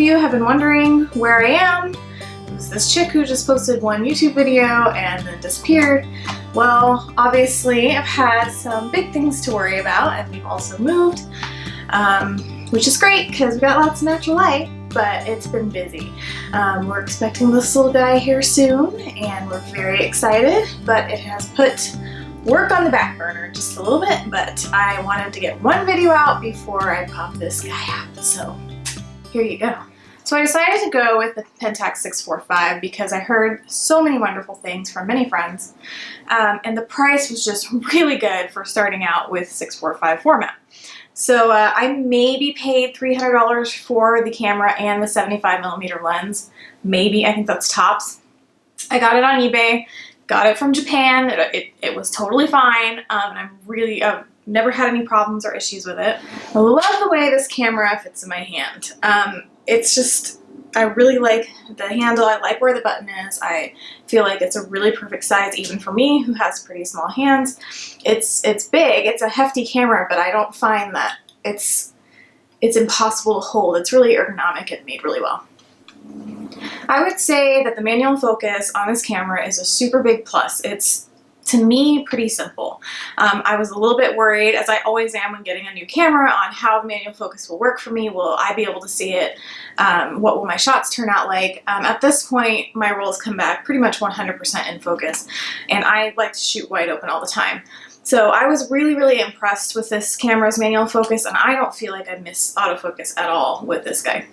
you have been wondering where I am. Who's this chick who just posted one YouTube video and then disappeared? Well, obviously I've had some big things to worry about, and we've also moved, which is great because we got lots of natural light, but it's been busy. We're expecting this little guy here soon, and we're very excited, but it has put work on the back burner just a little bit, but I wanted to get one video out before I pop this guy out, so here you go. So I decided to go with the Pentax 645 because I heard so many wonderful things from many friends, and the price was just really good for starting out with 645 format. So I maybe paid $300 for the camera and the 75mm lens. Maybe, I think that's tops. I got it on eBay. Got it from Japan. It was totally fine, and I've never had any problems or issues with it. I love the way this camera fits in my hand. It's just, I really like the handle. I like where the button is. I feel like it's a really perfect size even for me who has pretty small hands. It's big. It's a hefty camera, but I don't find that it's impossible to hold. It's really ergonomic and made really well. I would say that the manual focus on this camera is a super big plus. It's, to me, pretty simple. I was a little bit worried, as I always am when getting a new camera, on how the manual focus will work for me. Will I be able to see it? What will my shots turn out like? At this point, my rolls come back pretty much 100% in focus, and I like to shoot wide open all the time. So I was really, really impressed with this camera's manual focus, and I don't feel like I miss autofocus at all with this guy.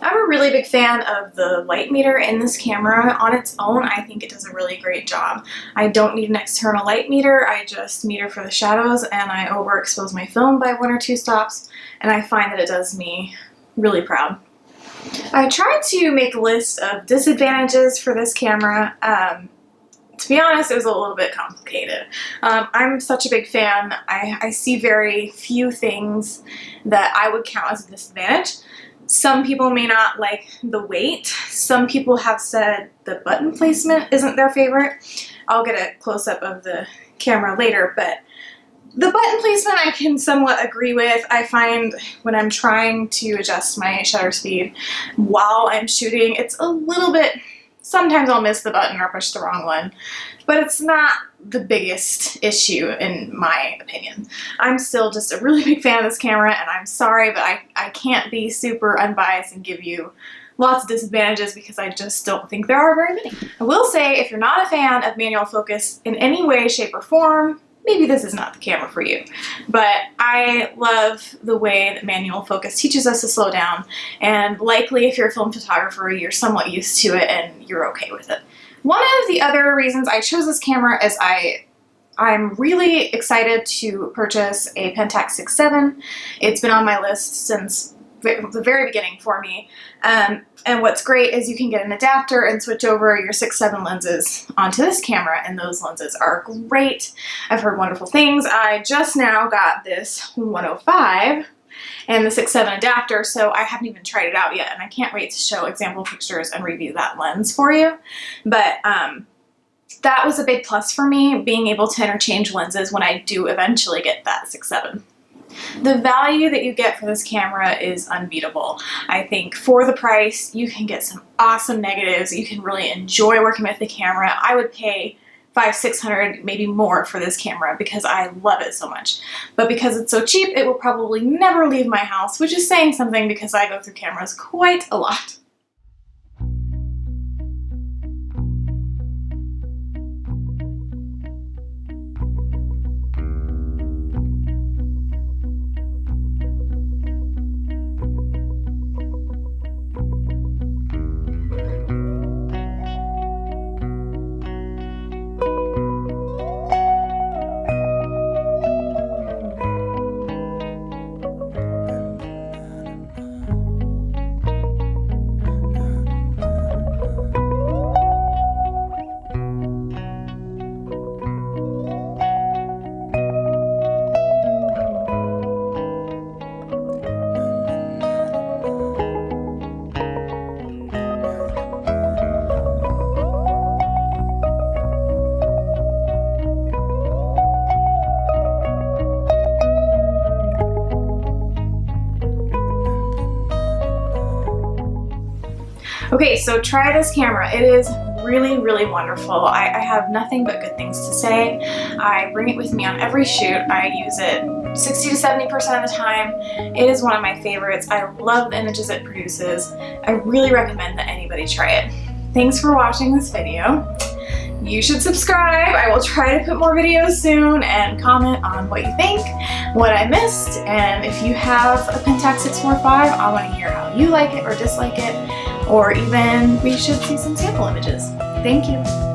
I'm a really big fan of the light meter in this camera. On its own, I think it does a really great job. I don't need an external light meter. I just meter for the shadows, and I overexpose my film by 1 or 2 stops, and I find that it does me really proud. I tried to make a list of disadvantages for this camera. To be honest, it was a little bit complicated. I'm such a big fan. I see very few things that I would count as a disadvantage. Some people may not like the weight. Some people have said the button placement isn't their favorite. I'll get a close-up of the camera later, but the button placement I can somewhat agree with. I find when I'm trying to adjust my shutter speed while I'm shooting, it's a little bit, sometimes I'll miss the button or push the wrong one, but it's not the biggest issue in my opinion. I'm still just a really big fan of this camera, and I'm sorry, but I can't be super unbiased and give you lots of disadvantages because I just don't think there are very many. I will say, if you're not a fan of manual focus in any way, shape, or form, maybe this is not the camera for you. But I love the way that manual focus teaches us to slow down, and likely if you're a film photographer, you're somewhat used to it and you're okay with it. One of the other reasons I chose this camera is I'm really excited to purchase a Pentax 6.7. It's been on my list since the very beginning for me. And what's great is you can get an adapter and switch over your 6.7 lenses onto this camera, and those lenses are great. I've heard wonderful things. I just now got this 105 and the 6.7 adapter, so I haven't even tried it out yet, and I can't wait to show example pictures and review that lens for you. But that was a big plus for me, being able to interchange lenses when I do eventually get that 6.7. The value that you get for this camera is unbeatable. I think for the price, you can get some awesome negatives. You can really enjoy working with the camera. I would pay $500–600, maybe more for this camera because I love it so much. But because it's so cheap, it will probably never leave my house, which is saying something because I go through cameras quite a lot. Okay, so try this camera. It is really, really wonderful. I have nothing but good things to say. I bring it with me on every shoot. I use it 60 to 70% of the time. It is one of my favorites. I love the images it produces. I really recommend that anybody try it. Thanks for watching this video. You should subscribe. I will try to put more videos soon, and comment on what you think, what I missed, and if you have a Pentax 645, I want to hear how you like it or dislike it, or even we should see some sample images. Thank you.